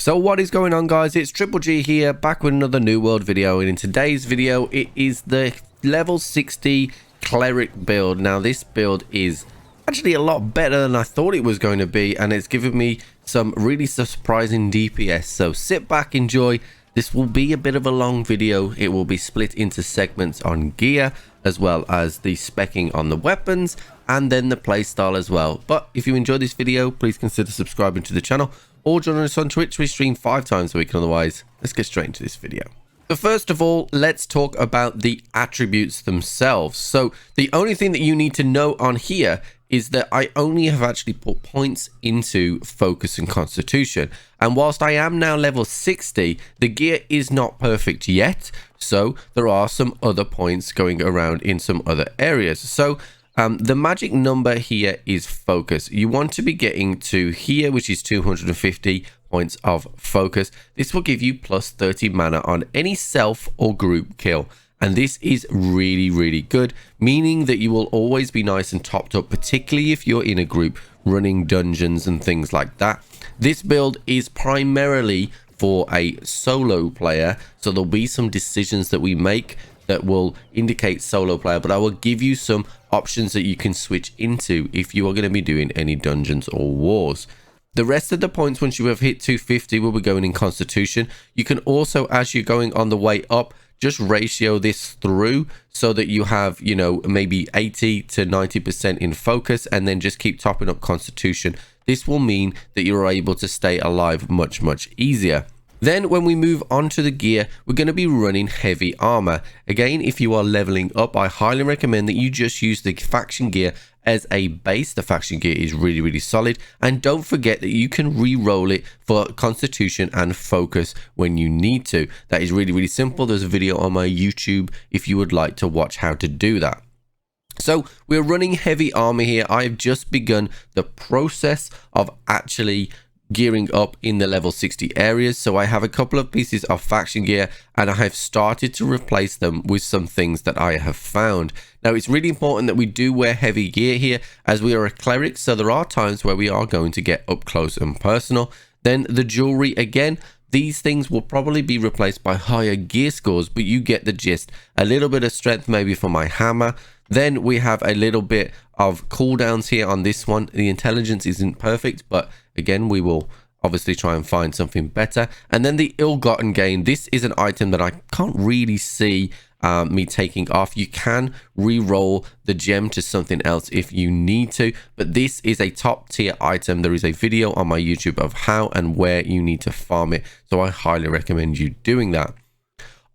So what is going on, guys? It's Triple G here, back with another New World video, and in today's video it is the level 60 Cleric build. Now this build is actually a lot better than I thought it was going to be, and it's given me some really surprising DPS. So sit back, enjoy. This will be a bit of a long video. It will be split into segments on gear, as well as the specking on the weapons, and then the playstyle as well. But if you enjoyed this video, please consider subscribing to the channel or join us on Twitch. We stream 5 times a week. Otherwise, let's get straight into this video. So first of all, let's talk about the attributes themselves. So the only thing that you need to know on here is that I only have actually put points into focus and constitution. And whilst I am now level 60, the gear is not perfect yet. So there are some other points going around in some other areas. So the magic number here is focus. You want to be getting to here, which is 250 points of focus. This will give you plus 30 mana on any self or group kill. And this is really, really good, meaning that you will always be nice and topped up, particularly if you're in a group running dungeons and things like that. This build is primarily for a solo player, so there'll be some decisions that we make that will indicate solo player, but I will give you some options that you can switch into if you are going to be doing any dungeons or wars. The rest of the points, once you have hit 250, will be going in constitution. You can also, as you're going on the way up, just ratio this through so that you have, you know, maybe 80 to 90% in focus, and then just keep topping up constitution. This will mean that you're able to stay alive much easier. Then when we move on to the gear, we're going to be running heavy armor. Again, if you are leveling up, I highly recommend that you just use the faction gear as a base. The faction gear is really solid, and don't forget that you can re-roll it for constitution and focus when you need to. That is really simple. There's a video on my YouTube if you would like to watch how to do that. So we're running heavy armor here. I've just begun the process of actually gearing up in the level 60 areas. So I have a couple of pieces of faction gear, and I have started to replace them with some things that I have found. Now it's really important that we do wear heavy gear here, as we are a cleric, so there are times where we are going to get up close and personal. Then the jewelry, again, these things will probably be replaced by higher gear scores, but you get the gist. A little bit of strength maybe for my hammer. Then we have a little bit of cooldowns here on this one. The intelligence isn't perfect, but again, we will obviously try and find something better. And then the ill-gotten gain. This is an item that I can't really see me taking off. You can re-roll the gem to something else if you need to, but this is a top tier item. There is a video on my YouTube of how and where you need to farm it, so I highly recommend you doing that.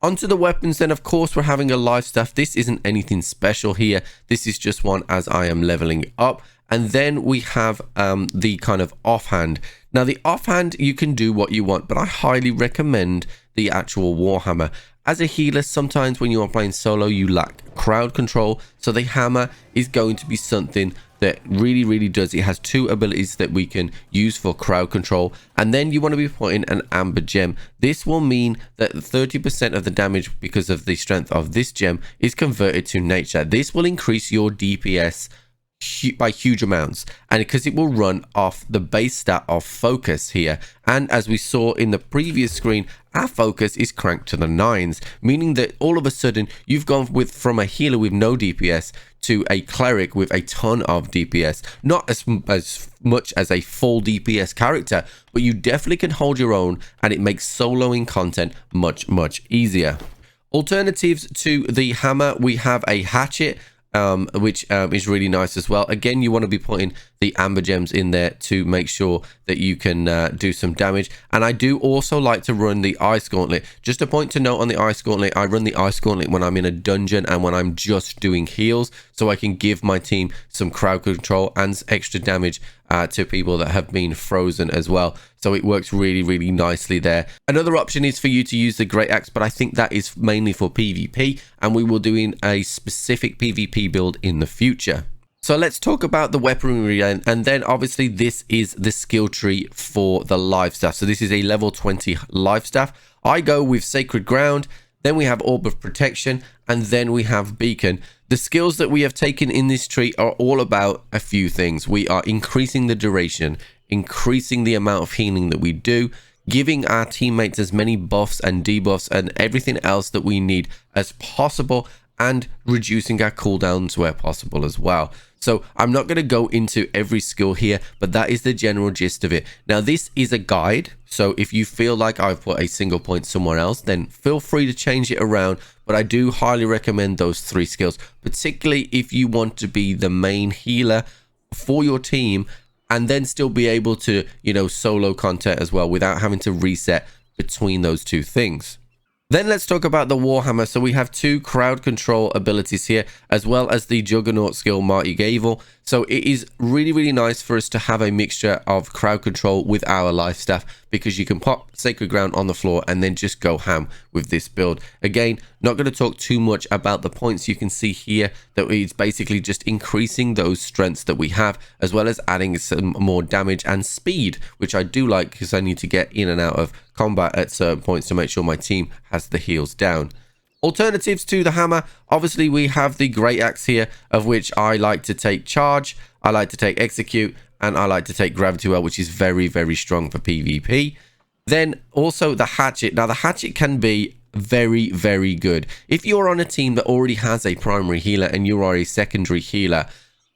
Onto the weapons then, of course, we're having a life staff. This isn't anything special here. This is just one as I am leveling up. And then we have the kind of offhand. Now the offhand, you can do what you want, but I highly recommend the actual Warhammer. As a healer, sometimes when you are playing solo, you lack crowd control. So the hammer is going to be something that really does. It has 2 abilities that we can use for crowd control. And then you want to be putting an amber gem. This will mean that 30% of the damage, because of the strength of this gem, is converted to nature. This will increase your DPS by huge amounts, and because it will run off the base stat of focus here. And as we saw in the previous screen, our focus is cranked to the 9s, meaning that all of a sudden you've gone from a healer with no DPS to a cleric with a ton of DPS. Not as much as a full DPS character, but you definitely can hold your own, and it makes soloing content much easier. Alternatives to the hammer, we have a hatchet, which is really nice as well. Again, you want to be putting the amber gems in there to make sure that you can do some damage. And I do also like to run the ice gauntlet. Just a point to note on the ice gauntlet, I run the ice gauntlet when I'm in a dungeon and when I'm just doing heals, so I can give my team some crowd control and extra damage to people that have been frozen as well. So it works really nicely there. Another option is for you to use the great axe, but I think that is mainly for PvP, and we will do in a specific PvP build in the future. So let's talk about the weaponry, and then obviously this is the skill tree for the life staff. So this is a level 20 life staff. I go with Sacred Ground, then we have Orb of Protection, and then we have Beacon. The skills that we have taken in this tree are all about a few things. We are increasing the duration, increasing the amount of healing that we do, giving our teammates as many buffs and debuffs and everything else that we need as possible, and reducing our cooldowns where possible as well. So I'm not going to go into every skill here, but that is the general gist of it. Now, this is a guide, so if you feel like I've put a single point somewhere else, then feel free to change it around. But I do highly recommend those 3 skills, particularly if you want to be the main healer for your team and then still be able to, solo content as well without having to reset between those 2 things. Then let's talk about the Warhammer. So we have 2 crowd control abilities here, as well as the Juggernaut skill, Marty Gavel. So it is really, really nice for us to have a mixture of crowd control with our life staff, because you can pop Sacred Ground on the floor and then just go ham with this build. Again, not going to talk too much about the points. You can see here that it's basically just increasing those strengths that we have, as well as adding some more damage and speed, which I do like because I need to get in and out of combat at certain points to make sure my team has the heals down. Alternatives to the hammer, obviously we have the great axe here, of which I like to take charge, I like to take execute, and I like to take gravity well, which is very, very strong for PvP. Then also the hatchet. Now the hatchet can be very, very good if you're on a team that already has a primary healer and you are a secondary healer.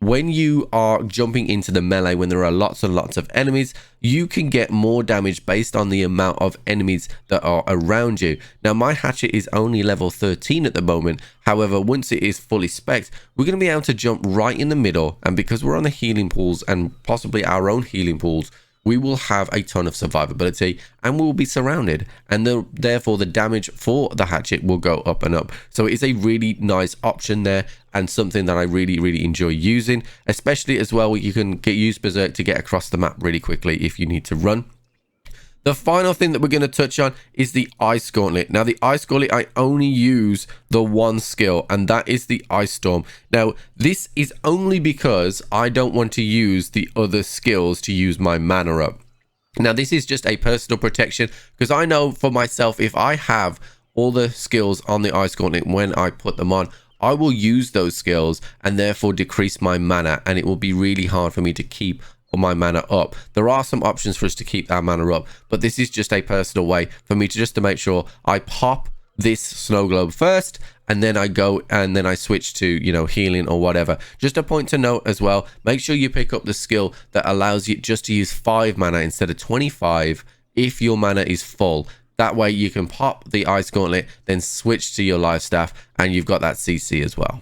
When you are jumping into the melee, when there are lots and lots of enemies, you can get more damage based on the amount of enemies that are around you. Now, my hatchet is only level 13 at the moment. However, once it is fully spec'd, we're going to be able to jump right in the middle. And because we're on the healing pools and possibly our own healing pools, we will have a ton of survivability and we will be surrounded, and therefore the damage for the hatchet will go up and up. So it is a really nice option there, and something that I really, really enjoy using, especially as well you can use Berserk to get across the map really quickly if you need to run. The final thing that we're going to touch on is the Ice Gauntlet. Now, the Ice Gauntlet, I only use the 1 skill, and that is the Ice Storm. Now, this is only because I don't want to use the other skills to use my mana up. Now, this is just a personal protection, because I know for myself, if I have all the skills on the Ice Gauntlet when I put them on, I will use those skills and therefore decrease my mana, and it will be really hard for me to keep my mana up. There are some options for us to keep our mana up, but this is just a personal way for me to make sure I pop this snow globe first, and then I go and then I switch to healing or whatever. Just a point to note as well, make sure you pick up the skill that allows you just to use 5 mana instead of 25 if your mana is full. That way you can pop the Ice Gauntlet, then switch to your life staff, and you've got that CC as well.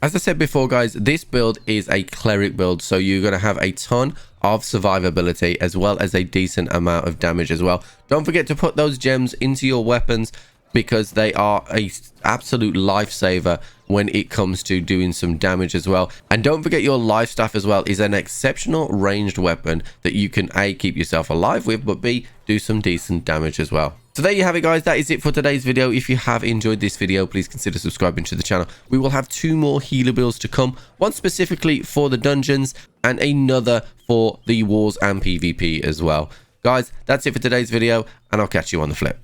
As I said before, guys, this build is a Cleric build, so you're going to have a ton of survivability as well as a decent amount of damage as well. Don't forget to put those gems into your weapons, because they are a absolute lifesaver when it comes to doing some damage as well. And don't forget, your life staff as well is an exceptional ranged weapon that you can A, keep yourself alive with, but B, do some decent damage as well. So there you have it, guys. That is it for today's video. If you have enjoyed this video, please consider subscribing to the channel. We will have 2 more healer builds to come, one specifically for the dungeons and another for the wars and PvP as well. Guys, that's it for today's video, and I'll catch you on the flip.